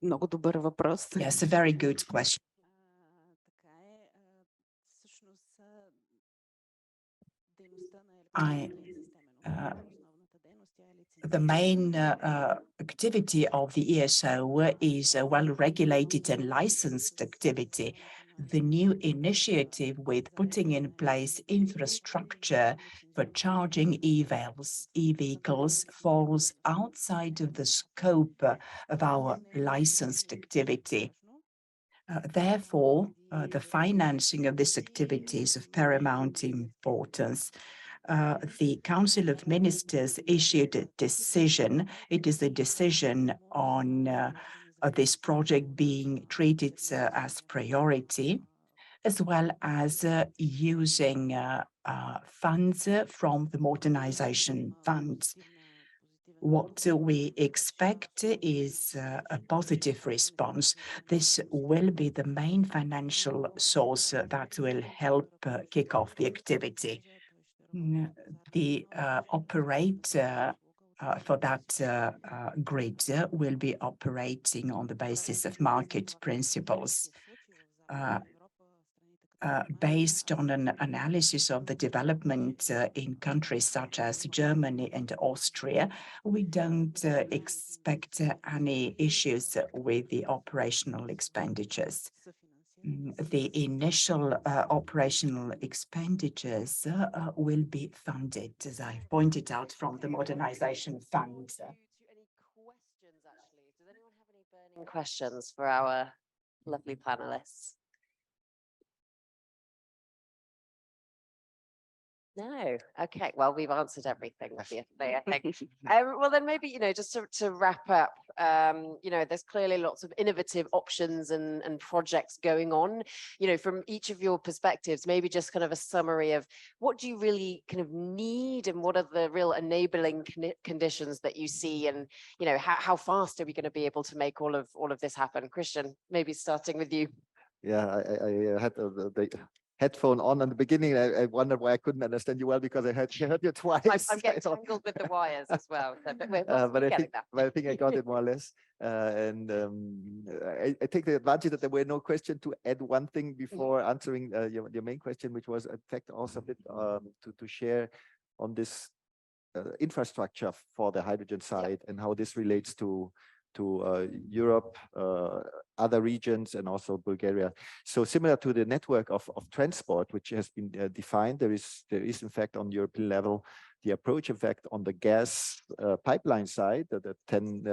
Много добър въпрос. Yes, a very good question. The main activity of the ESO is a well-regulated and licensed activity. The new initiative with putting in place infrastructure for charging e-vehicles falls outside of the scope of our licensed activity. Therefore, the financing of this activity is of paramount importance. The Council of Ministers issued a decision. It is a decision on this project being treated as priority, as well as using funds from the Modernization Fund. What we expect is a positive response. This will be the main financial source that will help kick off the activity. The operator for that grid will be operating on the basis of market principles. Based on an analysis of the development in countries such as Germany and Austria, we don't expect any issues with the operational expenditures. The initial operational expenditures will be funded, as I pointed out, from the Modernization Fund. Any questions, actually? Does anyone have any burning questions for our lovely panelists? No. Okay. Well, we've answered everything, obviously, I think. Well, then maybe, just to wrap up, there's clearly lots of innovative options and projects going on, from each of your perspectives, maybe just kind of a summary of what do you really kind of need and what are the real enabling conditions that you see, and, how fast are we going to be able to make all of this happen? Christian, maybe starting with you. Yeah, I had the headphone on in the beginning. I wondered why I couldn't understand you well because I heard you twice. I'm getting tangled with the wires as well. So, but I think I got it more or less. I take the advantage that there were no questions to add one thing before answering your main question, which was in fact also a bit to share on this infrastructure for the hydrogen side and how this relates to Europe, other regions, and also Bulgaria. So similar to the network of transport, which has been defined, there is in fact on European level the approach, in fact, on the gas pipeline side, the 10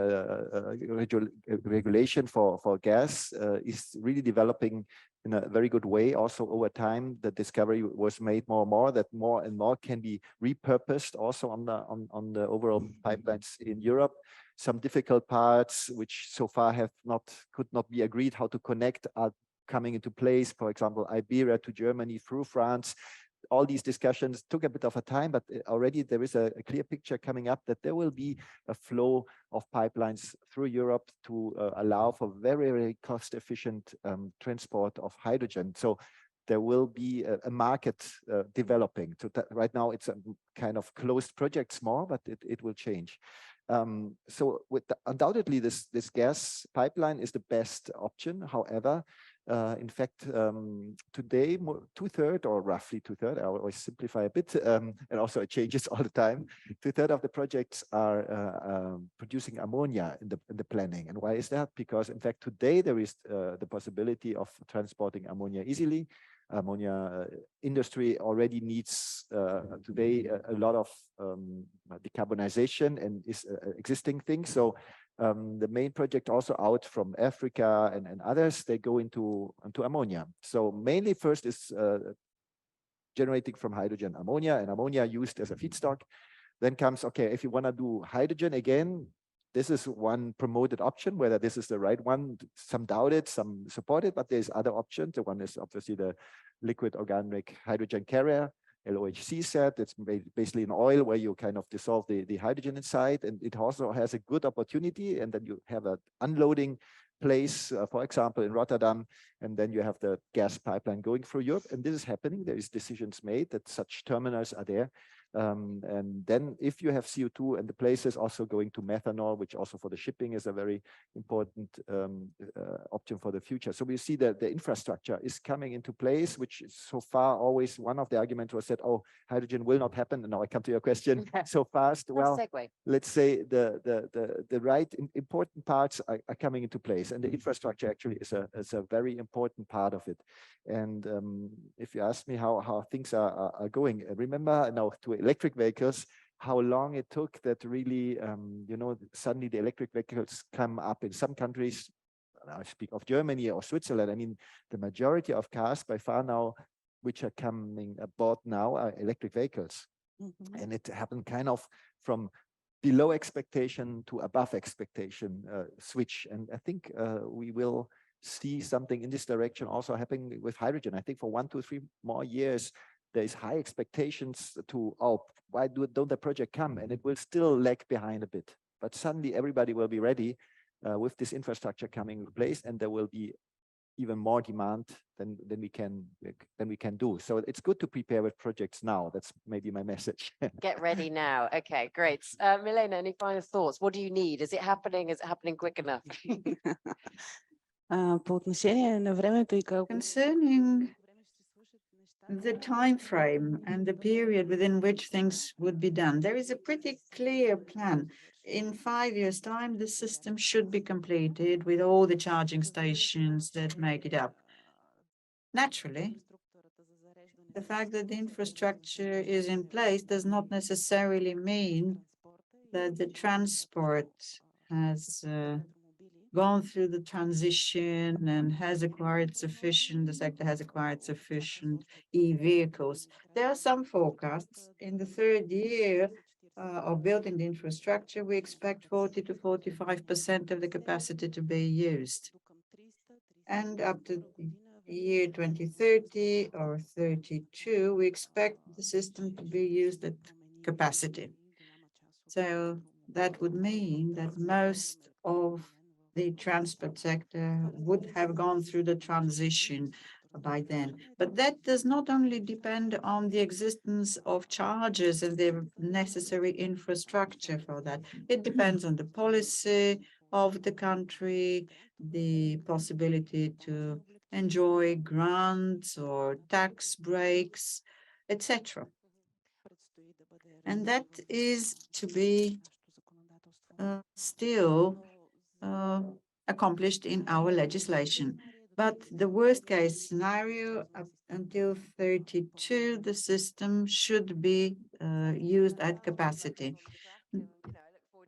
regulation for gas is really developing in a very good way. Also over time, the discovery was made more and more that more and more can be repurposed also on the overall pipelines in Europe. Some difficult parts which so far could not be agreed how to connect are coming into place. For example, Iberia to Germany through France. All these discussions took a bit of a time, but already there is a clear picture coming up that there will be a flow of pipelines through Europe to allow for very, very cost-efficient transport of hydrogen. So there will be a market developing. So right now it's a kind of closed project, small, but it will change. So undoubtedly this gas pipeline is the best option. However, in fact, today, 2/3 or roughly 2/3, I always simplify a bit, and also it changes all the time. 2/3 of the projects are producing ammonia in the planning. And why is that? Because in fact, today there is the possibility of transporting ammonia easily. Ammonia industry already needs today a lot of decarbonization and is existing thing. So the main project also out from Africa and others, they go into ammonia. So mainly first is generating from hydrogen ammonia, and ammonia used as a feedstock. Then comes, okay, if you want to do hydrogen again, this is one promoted option. Whether this is the right one, some doubt it, some support it, but there's other options. The one is obviously the liquid organic hydrogen carrier, LOHC set. It's basically an oil where you kind of dissolve the hydrogen inside, and it also has a good opportunity. And then you have an unloading place, for example, in Rotterdam, and then you have the gas pipeline going through Europe. And this is happening. There is decisions made that such terminals are there. And then if you have CO2 and the places also going to methanol, which also for the shipping is a very important option for the future. So we see that the infrastructure is coming into place, which is so far always one of the arguments was that, oh, hydrogen will not happen. And now I come to your question so fast. Well, let's say the right important parts are coming into place, and the infrastructure actually is a very important part of it. And if you ask me how things are going, remember now to electric vehicles, how long it took that really, suddenly the electric vehicles come up in some countries. I speak of Germany or Switzerland. I mean, the majority of cars by far now, which are coming aboard now, are electric vehicles. Mm-hmm. And it happened kind of from below expectation to above expectation switch. And I think we will see something in this direction also happening with hydrogen. I think for 1, 2, 3 more years, there is high expectations to, oh, why don't the project come? And it will still lag behind a bit. But suddenly everybody will be ready with this infrastructure coming in place, and there will be even more demand than we can do. So it's good to prepare with projects now. That's maybe my message. Get ready now. Okay, great. Milena, any final thoughts? What do you need? Is it happening? Is it happening quick enough? Concerning the time frame and the period within which things would be done, there is a pretty clear plan. In 5 years' time, the system should be completed with all the charging stations that make it up. Naturally, the fact that the infrastructure is in place does not necessarily mean that the transport has gone through the transition and the sector has acquired sufficient e-vehicles. There are some forecasts. In the third year of building the infrastructure, we expect 40 to 45% of the capacity to be used. And up to the year 2030 or 32, we expect the system to be used at capacity. So that would mean that most of the transport sector would have gone through the transition by then. But that does not only depend on the existence of chargers and the necessary infrastructure for that. It depends on the policy of the country, the possibility to enjoy grants or tax breaks, etc. And that is to be still accomplished in our legislation. But the worst case scenario, up until 32, the system should be used at capacity.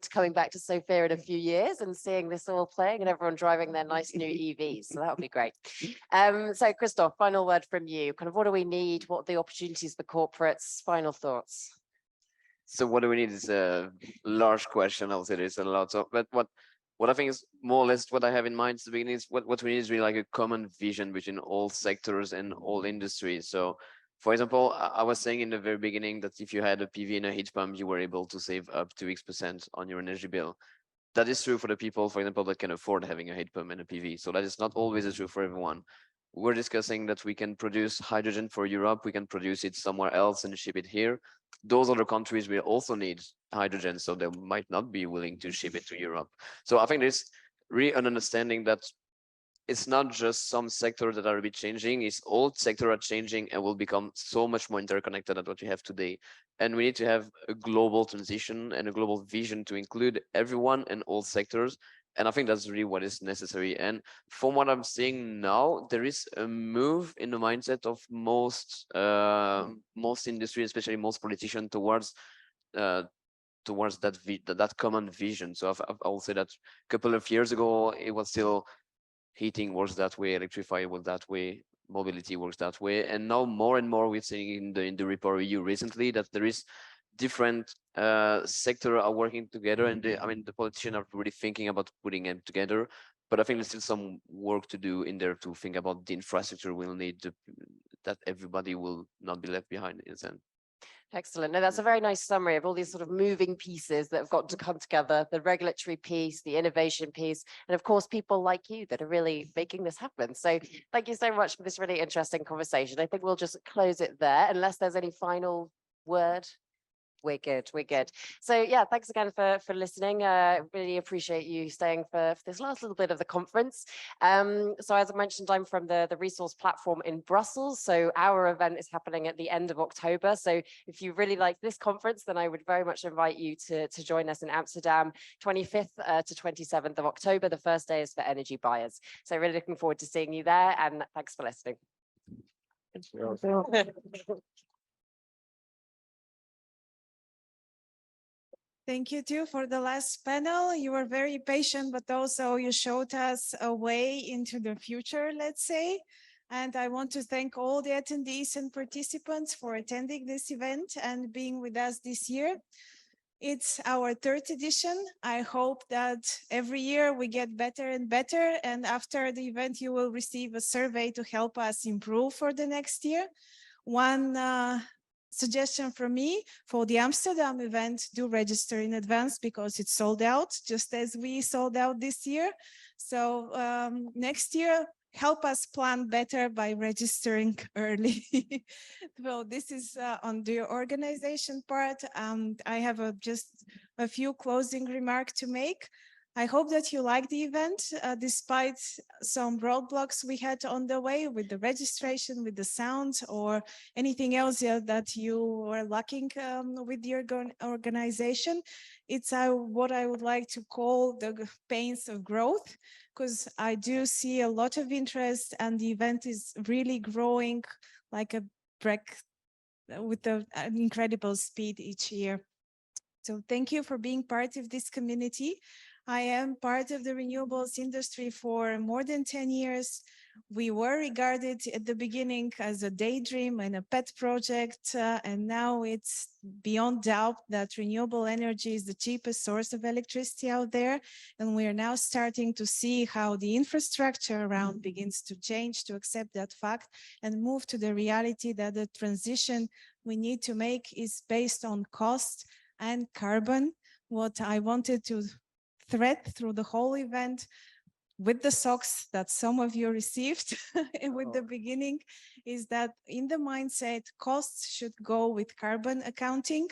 To coming back to Sofia in a few years and seeing this all playing and everyone driving their nice new EVs. So that would be great. So Christoph, final word from you. Kind of what do we need? What are the opportunities for corporates? Final thoughts. So what do we need is a large question. I'll say there's a lot of, but what I think is more or less what I have in mind at the beginning is what we need is really like a common vision between all sectors and all industries. So for example, I was saying in the very beginning that if you had a PV and a heat pump, you were able to save up to X% on your energy bill. That is true for the people, for example, that can afford having a heat pump and a PV. So that is not always true for everyone. We're discussing that we can produce hydrogen for Europe. We can produce it somewhere else and ship it here. Those other countries will also need hydrogen, so they might not be willing to ship it to Europe. So I think there's really an understanding that it's not just some sectors that are a bit changing, it's all sectors are changing and will become so much more interconnected than what we have today. And we need to have a global transition and a global vision to include everyone and all sectors. And I think that's really what is necessary. And from what I'm seeing now, there is a move in the mindset of most industry, especially most politicians, towards that common vision. So I will say that a couple of years ago, it was still heating works that way, electrify was that way, mobility works that way. And now more and more we're seeing in the report EU recently that there is different sectors are working together, and the politicians are really thinking about putting them together. But I think there's still some work to do in there to think about the infrastructure we'll need that everybody will not be left behind in a sense. Excellent. No, that's a very nice summary of all these sort of moving pieces that have got to come together, the regulatory piece, the innovation piece, and of course, people like you that are really making this happen. So thank you so much for this really interesting conversation. I think we'll just close it there unless there's any final word. We're good. We're good. So yeah, thanks again for listening. Really appreciate you staying for this last little bit of the conference. So as I mentioned, I'm from the resource platform in Brussels. So our event is happening at the end of October. So if you really like this conference, then I would very much invite you to join us in Amsterdam, 25th to 27th of October. The first day is for energy buyers. So really looking forward to seeing you there, and thanks for listening. Thank you too for the last panel. You were very patient, but also you showed us a way into the future, let's say. And I want to thank all the attendees and participants for attending this event and being with us this year. It's our third edition. I hope that every year we get better and better. And after the event, you will receive a survey to help us improve for the next year. One suggestion from me for the Amsterdam event, do register in advance because it's sold out, just as we sold out this year. So next year, help us plan better by registering early. Well, this is on the organization part. I have just a few closing remarks to make. I hope that you like the event, despite some roadblocks we had on the way with the registration, with the sound, or anything else that you were lacking with your organization. It's what I would like to call the pains of growth, because I do see a lot of interest and the event is really growing like a break with an incredible speed each year. So thank you for being part of this community. I am part of the renewables industry for more than 10 years. We were regarded at the beginning as a daydream and a pet project, and now it's beyond doubt that renewable energy is the cheapest source of electricity out there. And we are now starting to see how the infrastructure around begins to change to accept that fact and move to the reality that the transition we need to make is based on cost and carbon. What I wanted to thread through the whole event with the socks that some of you received with the beginning is that in the mindset, costs should go with carbon accounting,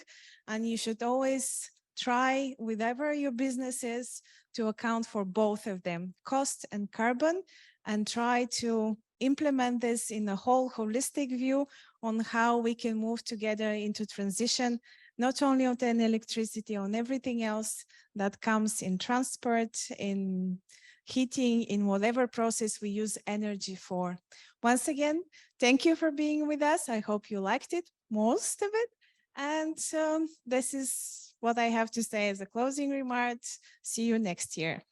and you should always try, whatever your business is, to account for both of them, cost and carbon, and try to implement this in a whole holistic view on how we can move together into transition, not only on electricity, on everything else that comes in transport, in heating, in whatever process we use energy for. Once again, thank you for being with us. I hope you liked it, most of it. And this is what I have to say as a closing remark. See you next year.